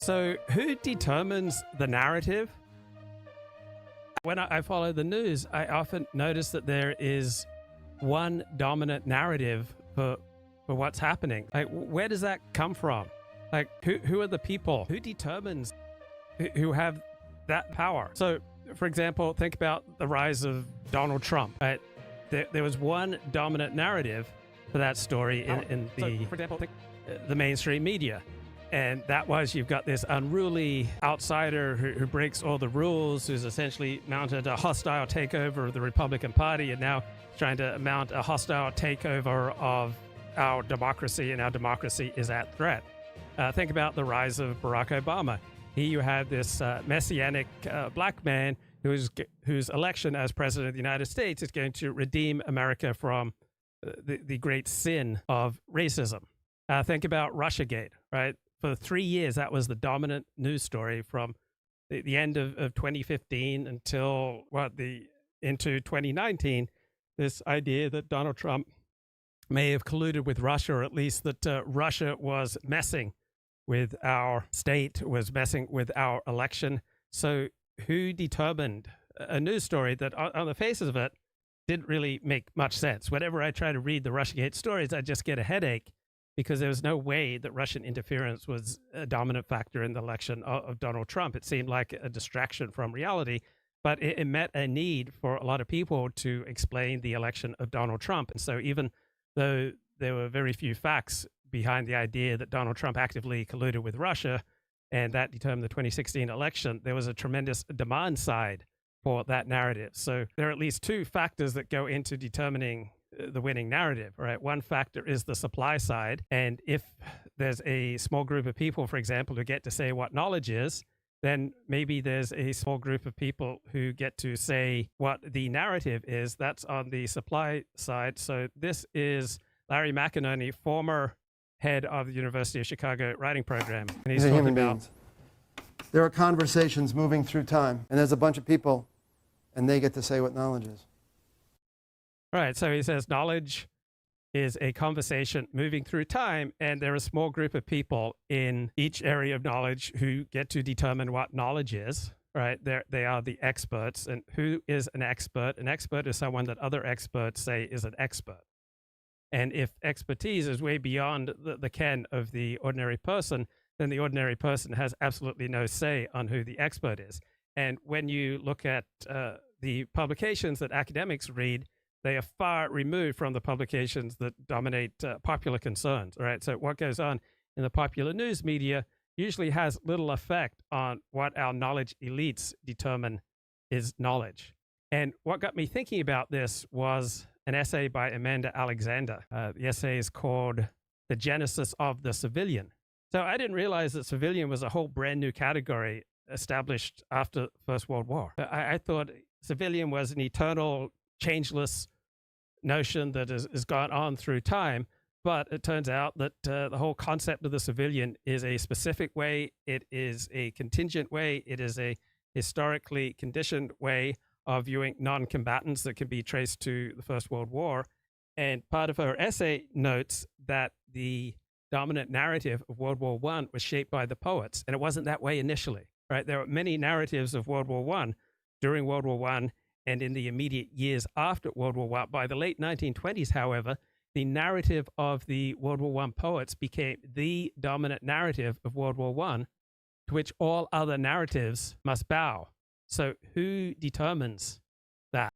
So, who determines the narrative? When I follow the news, I often notice that there is one dominant narrative for what's happening. Like, where does that come from? Like, who are the people? Who determines who have that power? So, for example, think about the rise of Donald Trump. Right? There was one dominant narrative for that story in the, for example, the mainstream media. And that was, you've got this unruly outsider who breaks all the rules, who's essentially mounted a hostile takeover of the Republican Party and now trying to mount a hostile takeover of our democracy, and our democracy is at threat. Think about the rise of Barack Obama. You had this messianic black man whose election as president of the United States is going to redeem America from the great sin of racism. Think about Russiagate, right? For 3 years, that was the dominant news story from the end of 2015 until into 2019. This idea that Donald Trump may have colluded with Russia, or at least that Russia was messing with our state, was messing with our election. So who determined a news story that on the faces of it didn't really make much sense? Whenever I try to read the Russiagate stories, I just get a headache, because there was no way that Russian interference was a dominant factor in the election of Donald Trump. It seemed like a distraction from reality, but it met a need for a lot of people to explain the election of Donald Trump. And so even though there were very few facts behind the idea that Donald Trump actively colluded with Russia, and that determined the 2016 election, there was a tremendous demand side for that narrative. So there are at least two factors that go into determining the winning narrative, right? One factor is the supply side. And if there's a small group of people, for example, who get to say what knowledge is, then maybe there's a small group of people who get to say what the narrative is. That's on the supply side. So this is Larry McInerney, former head of the University of Chicago writing program. And he's talking about, there are conversations moving through time, and there's a bunch of people, and they get to say what knowledge is. Right. So he says knowledge is a conversation moving through time, and there are a small group of people in each area of knowledge who get to determine what knowledge is. Right. They are the experts. And who is an expert? An expert is someone that other experts say is an expert. And if expertise is way beyond the ken of the ordinary person, then the ordinary person has absolutely no say on who the expert is. And when you look at the publications that academics read, they are far removed from the publications that dominate popular concerns, right? So what goes on in the popular news media usually has little effect on what our knowledge elites determine is knowledge. And what got me thinking about this was an essay by Amanda Alexander. The essay is called The Genesis of the Civilian. So I didn't realize that civilian was a whole brand new category established after the First World War. I thought civilian was an eternal, changeless notion that has gone on through time, but it turns out that the whole concept of the civilian is a specific way, it is a contingent way, it is a historically conditioned way of viewing non-combatants that can be traced to the First World War. And part of her essay notes that the dominant narrative of World War I was shaped by the poets, and it wasn't that way initially, right? There are many narratives of World War I during World War I and in the immediate years after World War I. By the late 1920s, however, the narrative of the World War I poets became the dominant narrative of World War I, to which all other narratives must bow. So who determines that?